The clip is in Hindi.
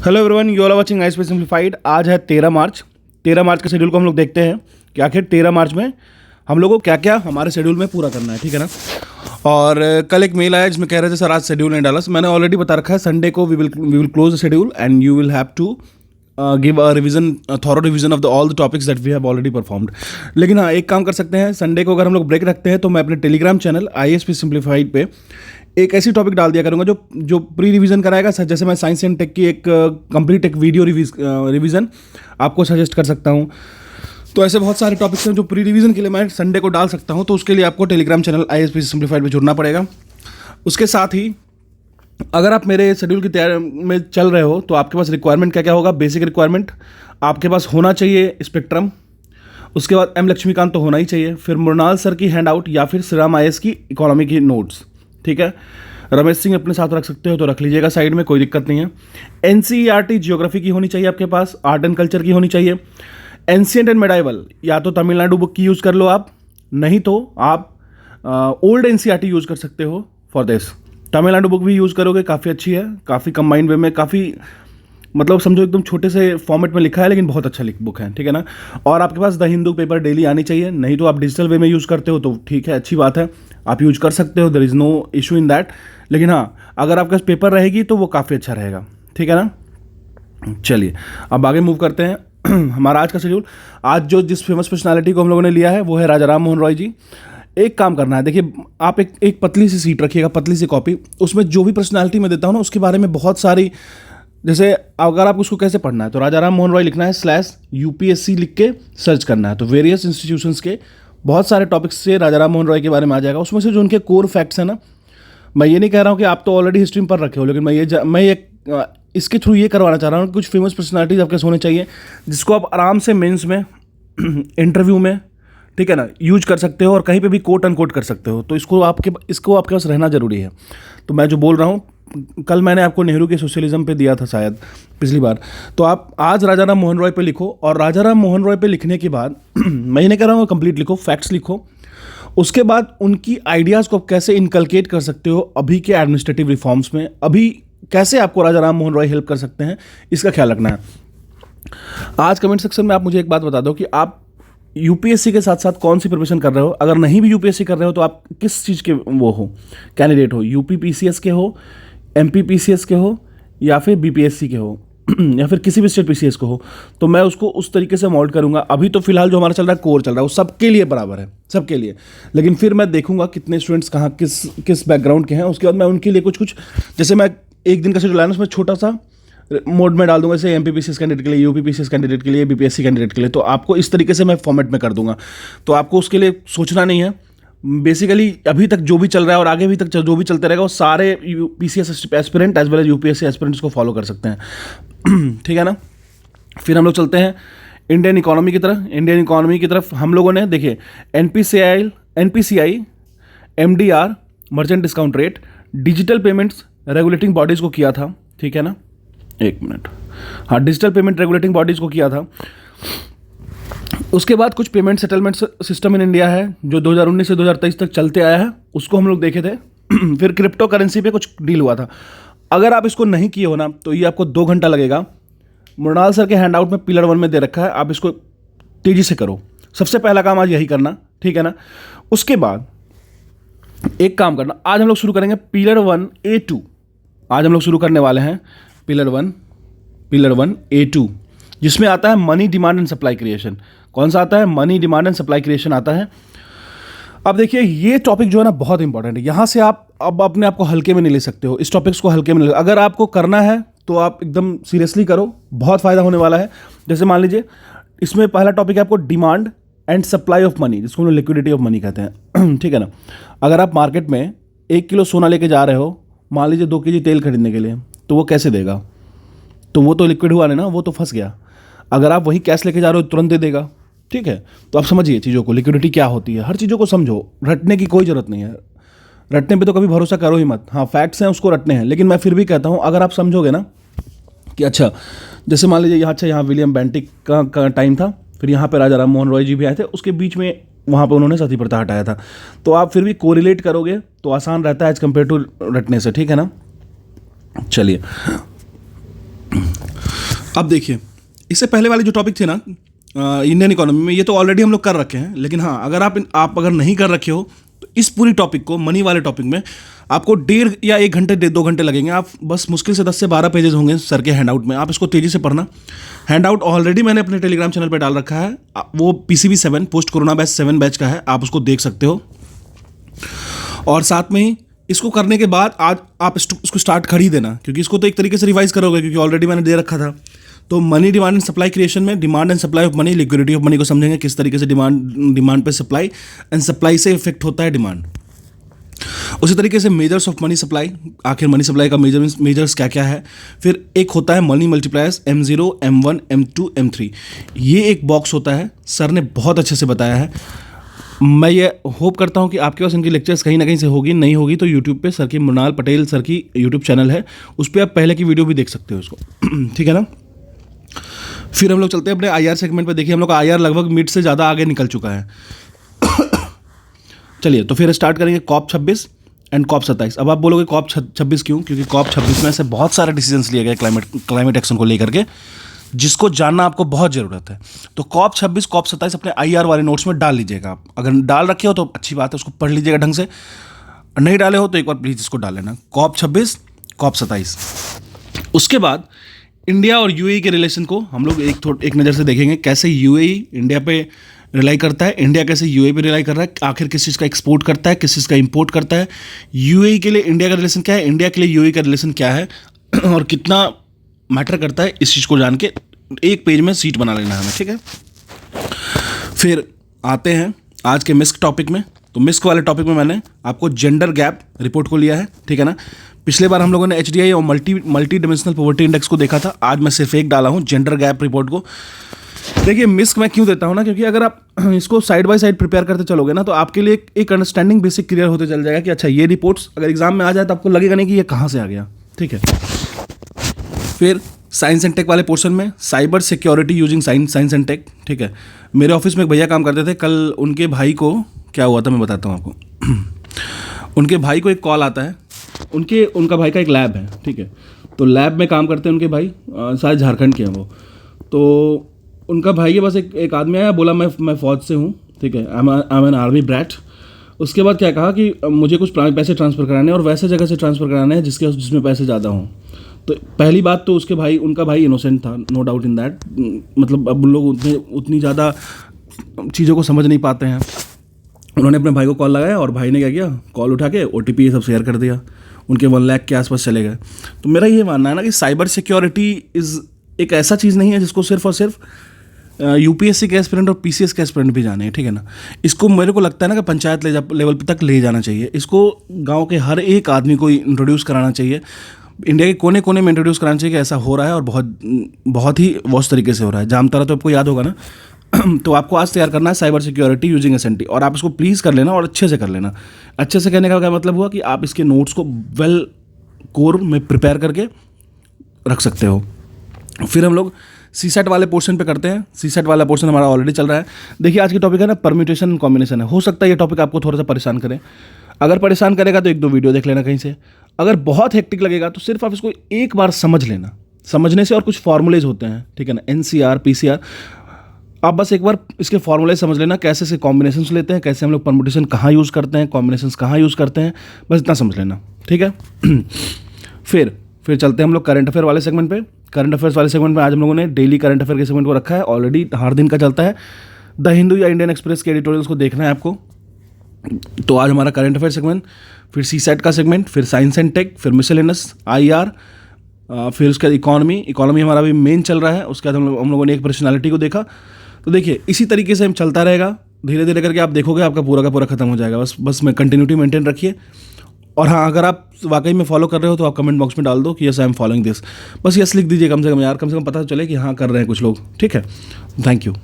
Hello everyone, you are watching I space simplified. आज है 13 मार्च। 13 मार्च के शेड्यूल को हम लोग देखते हैं कि आखिर 13 मार्च में हम लोगों को क्या क्या हमारे शेड्यूल में पूरा करना है, ठीक है ना। और कल एक मेल आया जिसमें कह रहे थे सर आज शेड्यूल नहीं डाला। मैंने ऑलरेडी बता रखा है संडे को we will close the schedule and you will have to give a revision, thorough revision of the all the topics that we have already performed. लेकिन हाँ, एक काम कर सकते हैं, संडे को अगर हम लोग ब्रेक रखते हैं तो मैं अपने टेलीग्राम चैनल ISP सिंप्लीफाइड पे एक ऐसी टॉपिक डाल दिया करूँगा जो प्री रिवीजन कराएगा। जैसे मैं साइंस एंड टेक की एक कंप्लीट एक वीडियो रिवीजन आपको सजेस्ट कर सकता हूँ। तो ऐसे बहुत सारे टॉपिक्स हैं जो प्री रिवीजन के लिए मैं संडे को डाल सकता हूँ। तो उसके लिए आपको टेलीग्राम चैनल ISP सिंप्लीफाइड में जुड़ना पड़ेगा। उसके साथ ही अगर आप मेरे शेड्यूल की तैयारी में चल रहे हो तो आपके पास रिक्वायरमेंट क्या क्या होगा। बेसिक रिक्वायरमेंट आपके पास होना चाहिए स्पेक्ट्रम, उसके बाद M लक्ष्मीकांत तो होना ही चाहिए, फिर मृणाल सर की हैंड आउट या फिर श्रीराम IAS की इकोनॉमी की नोट्स, ठीक है। रमेश सिंह अपने साथ रख सकते हो तो रख लीजिएगा साइड में, कोई दिक्कत नहीं है। NCERT जियोग्राफी की होनी चाहिए आपके पास, आर्ट एंड कल्चर की होनी चाहिए। एंशिएंट एंड मेडाइवल या तो तमिलनाडु बुक की यूज़ कर लो आप, नहीं तो आप ओल्ड NCERT यूज़ कर सकते हो फॉर दिस। तमिलनाडु बुक भी यूज़ करोगे, काफ़ी अच्छी है, काफ़ी कंबाइंड वे में, काफ़ी मतलब समझो एकदम छोटे से फॉर्मेट में लिखा है लेकिन बहुत अच्छा बुक है, ठीक है ना। और आपके पास द हिंदू पेपर डेली आनी चाहिए, नहीं तो आप डिजिटल वे में यूज़ करते हो तो ठीक है, अच्छी बात है, आप यूज कर सकते हो, there is no issue in that. लेकिन हाँ, अगर आपके पास पेपर रहेगी तो वो काफ़ी अच्छा रहेगा, ठीक है ना। चलिए अब आगे मूव करते हैं। हमारा आज का शेड्यूल, आज जो जिस फेमस पर्सनालिटी को हम लोगों ने लिया है वो है राजा राम मोहन रॉय जी। एक काम करना है, देखिए आप एक पतली सी सीट रखिएगा, पतली सी कॉपी, उसमें जो भी पर्सनालिटी मैं देता हूँ ना उसके बारे में बहुत सारी, जैसे अगर आप उसको कैसे पढ़ना है तो राजा राम मोहन रॉय लिखना है /UPSC लिख के सर्च करना है, तो वेरियस इंस्टीट्यूशंस के बहुत सारे टॉपिक्स से राजा राम मोहन रॉय के बारे में आ जाएगा। उसमें से जो उनके कोर फैक्ट्स हैं ना, मैं ये नहीं कह रहा हूँ कि आप तो ऑलरेडी हिस्ट्री में पढ़ रखे हो, लेकिन मैं इसके थ्रू ये करवाना चाह रहा हूँ कि कुछ फेमस पर्सनालिटीज आपके होने चाहिए जिसको आप आराम से मेंस में इंटरव्यू में, ठीक है ना, यूज कर सकते हो और कहीं पे भी कोट अनकोट कर सकते हो। तो इसको आपके पास रहना जरूरी है। तो मैं जो बोल रहा हूँ, कल मैंने आपको नेहरू के सोशलिज्म पे दिया था शायद पिछली बार, तो आप आज राजा राम मोहन रॉय पे लिखो। और राजा राम मोहन रॉय पे लिखने के बाद मैं ये नहीं कह रहा हूँ कंप्लीट लिखो, फैक्ट्स लिखो। उसके बाद उनकी आइडियाज़ को आप कैसे इनकलकेट कर सकते हो अभी के एडमिनिस्ट्रेटिव रिफॉर्म्स में, अभी कैसे आपको राजा राम मोहन रॉय हेल्प कर सकते हैं, इसका ख्याल रखना है। आज कमेंट सेक्शन में आप मुझे एक बात बता दो कि आप UPSC के साथ साथ कौन सी प्रिपरेशन कर रहे हो। अगर नहीं भी UPSC कर रहे हो तो आप किस चीज़ के वो हो, कैंडिडेट हो, UP PCS के हो, MP PCS के हो, या फिर BPSC के हो या फिर किसी भी स्टेट PCS को हो, तो मैं उसको उस तरीके से मोल्ड करूंगा। अभी तो फिलहाल जो हमारा चल रहा है कोर चल रहा है, वो सबके लिए बराबर है, सबके लिए। लेकिन फिर मैं देखूंगा कितने स्टूडेंट्स कहाँ किस बैकग्राउंड के हैं, उसके बाद मैं उनके लिए कुछ जैसे मैं एक दिन का शेड्यूल आना उसमें छोटा सा मोड में डाल दूंगा, जैसे MP PCS कैंडिडेट के लिए, UP PCS कैंडिडेट के लिए, BPSC कैंडिडेट के लिए। तो आपको इस तरीके से मैं फॉर्मेट में कर दूंगा, तो आपको उसके लिए सोचना नहीं है। बेसिकली अभी तक जो भी चल रहा है और आगे भी तक जो भी चलते रहेगा वो सारे PCS aspirant as well as UPSC aspirants को फॉलो कर सकते हैं, ठीक है ना। फिर हम लोग चलते हैं इंडियन इकोनॉमी की तरफ। इंडियन इकोनॉमी की तरफ हम लोगों ने देखिए NPCI MDR merchant discount rate, digital payments regulating bodies को किया था, ठीक है ना। एक मिनट, हाँ, डिजिटल पेमेंट रेगुलेटिंग बॉडीज़ को किया था। उसके बाद कुछ payment settlement system in India है जो 2019 से 2023 तक चलते आया है, उसको हम लोग देखे थे। फिर क्रिप्टो करेंसी पे कुछ डील हुआ था। अगर आप इसको नहीं किए हो ना तो ये आपको 2 घंटा लगेगा। मृणाल सर के हैंड आउट में पिलर 1 में दे रखा है, आप इसको तेज़ी से करो। सबसे पहला काम आज यही करना, ठीक है ना। उसके बाद एक काम करना, आज हम लोग शुरू करेंगे पिलर 1A2। आज हम लोग शुरू करने वाले हैं पिलर 1A2, जिसमें आता है money demand and supply creation. कौन सा आता है? Money demand and supply creation आता है। अब देखिए ये टॉपिक जो है ना बहुत इंपॉर्टेंट है। यहाँ से आप अब अपने आप को हल्के में नहीं ले सकते हो, इस टॉपिक्स को हल्के में नहीं ले। अगर आपको करना है तो आप एकदम सीरियसली करो, बहुत फ़ायदा होने वाला है। जैसे मान लीजिए इसमें पहला टॉपिक है आपको demand and supply of money, जिसको हम लोग लिक्विडिटी ऑफ मनी कहते हैं, ठीक है ना। अगर आप मार्केट में 1 किलो सोना लेके जा रहे हो, मान लीजिए 2 kg तेल खरीदने के लिए, तो वो कैसे देगा? तो वो तो लिक्विड हुआ नहीं ना, वो तो फंस गया। अगर आप वही कैश लेके जा रहे हो तुरंत दे देगा, ठीक है। तो आप समझिए चीज़ों को, लिक्विडिटी क्या होती है, हर चीज़ों को समझो। रटने की कोई ज़रूरत नहीं है, रटने पे तो कभी भरोसा करो ही मत। हाँ, फैक्ट्स हैं उसको रटने हैं, लेकिन मैं फिर भी कहता हूँ अगर आप समझोगे ना कि अच्छा, जैसे मान लीजिए यहाँ विलियम बेंटिक का टाइम था, फिर यहाँ पे राजा राम मोहन रॉय जी भी आए थे, उसके बीच में वहाँ पे उन्होंने सती प्रथा हटाया था। तो आप फिर भी कोरिलेट करोगे तो आसान रहता है एज कम्पेयर टू रटने से, ठीक है ना। चलिए अब देखिए, इससे पहले वाले जो टॉपिक थे ना इंडियन इकोनॉमी में, ये तो ऑलरेडी हम लोग कर रखे हैं, लेकिन हाँ अगर आप अगर नहीं कर रखे हो तो इस पूरी टॉपिक को, मनी वाले टॉपिक में आपको 1.5 या 1 घंटे 2 घंटे लगेंगे। आप बस मुश्किल से 10 से 12 पेजेस होंगे सर के हैंडआउट में, आप इसको तेज़ी से पढ़ना। हैंडआउट ऑलरेडी मैंने अपने टेलीग्राम चैनल पर डाल रखा है, वो PCB 7 post corona batch 7 batch का है, आप उसको देख सकते हो। और साथ में ही इसको करने के बाद आज आप इसको स्टार्ट कर ही देना, क्योंकि इसको तो एक तरीके से रिवाइज करोगे, क्योंकि ऑलरेडी मैंने दे रखा था। तो money demand and supply creation में demand and supply of money, liquidity of money को समझेंगे, किस तरीके से डिमांड पे सप्लाई एंड सप्लाई से इफेक्ट होता है डिमांड। उसी तरीके से मेजर्स ऑफ मनी सप्लाई, आखिर मनी सप्लाई का मेजर्स क्या क्या है। फिर एक होता है money multipliers M0, M1, M2, M3, ये एक बॉक्स होता है, सर ने बहुत अच्छे से बताया है। मैं ये होप करता हूँ कि आपके पास इनकी लेक्चर्स कहीं ना कहीं से होगी, नहीं होगी तो यूट्यूब पे सर की मृणाल पटेल सर की यूट्यूब चैनल है, उस पर आप पहले की वीडियो भी देख सकते हो इसको। ठीक है ना। फिर हम लोग चलते हैं अपने IR सेगमेंट पे। देखिए हम लोग का IR लगभग मिड से ज़्यादा आगे निकल चुका है। चलिए तो फिर स्टार्ट करेंगे COP 26 एंड COP 27। अब आप बोलोगे COP 26 क्यों? क्योंकि COP 26 में से बहुत सारे डिसीजंस लिए गए क्लाइमेट एक्शन को लेकर के, जिसको जानना आपको बहुत ज़रूरत है। तो COP 26 COP 27 अपने IR वाले नोट्स में डाल लीजिएगा आप। अगर डाल रखे हो तो अच्छी बात है, उसको पढ़ लीजिएगा ढंग से। नहीं डाले हो तो एक बार प्लीज़ इसको डाल लेना, COP 26 COP 27। उसके बाद इंडिया और UAE के रिलेशन को हम लोग एक नज़र से देखेंगे, कैसे UAE इंडिया पे रिलाई करता है, इंडिया कैसे UAE पे रिलाई कर रहा है, आखिर किस चीज़ का एक्सपोर्ट करता है, किस चीज़ का इंपोर्ट करता है, UAE के लिए इंडिया का रिलेशन क्या है, इंडिया के लिए UAE का रिलेशन क्या है, और कितना मैटर करता है, इस चीज़ को जान के एक पेज में सीट बना लेना है हमें। ठीक है। फिर आते हैं आज के मिस्क टॉपिक में। तो मिस्क वाले टॉपिक में मैंने आपको जेंडर गैप रिपोर्ट को लिया है। ठीक है ना। पिछले बार हम लोगों ने HDI और मल्टी डिमेंशनल पॉवर्टी इंडेक्स को देखा था, आज मैं सिर्फ एक डाला हूँ जेंडर गैप रिपोर्ट को। देखिए मिस्क मैं क्यों देता हूँ ना, क्योंकि अगर आप इसको साइड बाय साइड प्रिपेयर करते चलोगे ना, तो आपके लिए एक अंडरस्टैंडिंग बेसिक क्लियर होते चल जाएगा कि अच्छा ये रिपोर्ट्स अगर एग्जाम में आ जाए तो आपको लगेगा नहीं कि ये कहाँ से आ गया। ठीक है। फिर साइंस एंड टेक वाले पोर्शन में cyber security using science and tech. ठीक है। मेरे ऑफिस में एक भैया काम करते थे, कल उनके भाई को क्या हुआ था मैं बताता हूँ आपको। उनके भाई को एक कॉल आता है, उनका भाई का एक लैब है। ठीक है। तो लैब में काम करते हैं उनके भाई, शायद झारखंड के हैं वो। तो उनका भाई के पास एक आदमी आया, बोला मैं फ़ौज से हूँ। ठीक है। I am an army brat. उसके बाद क्या कहा कि मुझे कुछ पैसे ट्रांसफ़र कराने हैं और वैसे जगह से ट्रांसफ़र कराने हैं जिसमें पैसे ज़्यादा हों। तो पहली बात तो उनका भाई इनोसेंट था, नो डाउट इन दैट। मतलब अब लोग उतनी ज़्यादा चीज़ों को समझ नहीं पाते हैं। उन्होंने अपने भाई को कॉल लगाया और भाई ने क्या किया, कॉल उठा के OTP ये सब शेयर कर दिया, उनके 1 लाख के आसपास चले गए। तो मेरा ये मानना है ना कि साइबर सिक्योरिटी इज़ एक ऐसा चीज़ नहीं है जिसको सिर्फ और सिर्फ UPSC के एस्पिरेंट और PCS के एस्पिरेंट भी जाने हैं। ठीक है ना। इसको मेरे को लगता है ना कि पंचायत लेवल तक ले जाना चाहिए। इसको गाँव के हर एक आदमी को इंट्रोड्यूस कराना चाहिए, इंडिया के कोने कोने में इंट्रोड्यूस कराना चाहिए कि ऐसा हो रहा है और बहुत ही वर्स्ट तरीके से हो रहा है। जामतारा तो आपको याद होगा ना। तो आपको आज तैयार करना है साइबर सिक्योरिटी यूजिंग SNT, और आप इसको प्लीज़ कर लेना और अच्छे से कर लेना। अच्छे से कहने का क्या मतलब हुआ कि आप इसके नोट्स को वेल कोर में प्रिपेयर करके रख सकते हो। फिर हम लोग CSAT वाले पोर्शन पे करते हैं। CSAT वाला पोर्शन हमारा ऑलरेडी चल रहा है। देखिए आज की टॉपिक है ना परम्यूटेशन एंड कॉम्बिनेशन है। हो सकता है ये टॉपिक आपको थोड़ा सा परेशान करे। अगर परेशान करेगा तो 1-2 वीडियो देख लेना कहीं से। अगर बहुत हेक्टिक लगेगा तो सिर्फ आप इसको एक बार समझ लेना। समझने से और कुछ फॉर्मूलेज होते हैं। ठीक है ना। NCR PCR, आप बस एक बार इसके फॉर्मूले समझ लेना, कैसे से कॉम्बिनेशंस लेते हैं, कैसे हम लोग परम्यूटेशन कहाँ यूज़ करते हैं, कॉम्बिनेशंस कहाँ यूज़ करते हैं, बस इतना समझ लेना। ठीक है। फिर चलते हैं हम लोग करंट अफेयर वाले सेगमेंट पे। करंट अफेयर्स वाले सेगमेंट में आज हम लोगों ने डेली करंट अफेयर के सेगमेंट को रखा है, ऑलरेडी हर दिन का चलता है। द हिंदू या इंडियन एक्सप्रेस के एडिटोरियल्स को देखना है आपको। तो आज हमारा करंट अफेयर सेगमेंट, फिर CSAT का सेगमेंट, फिर साइंस एंड टेक, फिर मिसलेनियस IR, फिर उसके बाद इकोनॉमी हमारा भी मेन चल रहा है। उसके बाद हम लोगों ने एक पर्सनालिटी को देखा। तो देखिए इसी तरीके से हम चलता रहेगा, धीरे धीरे करके आप देखोगे आपका पूरा का पूरा खत्म हो जाएगा। बस में कंटिन्यूटी मेंटेन रखिए। और हाँ, अगर आप वाकई में फॉलो कर रहे हो तो आप कमेंट बॉक्स में डाल दो कि yes I am following this. बस यस लिख दीजिए कम से कम यार, कम से कम पता चले कि हाँ कर रहे हैं कुछ लोग। ठीक है। Thank you.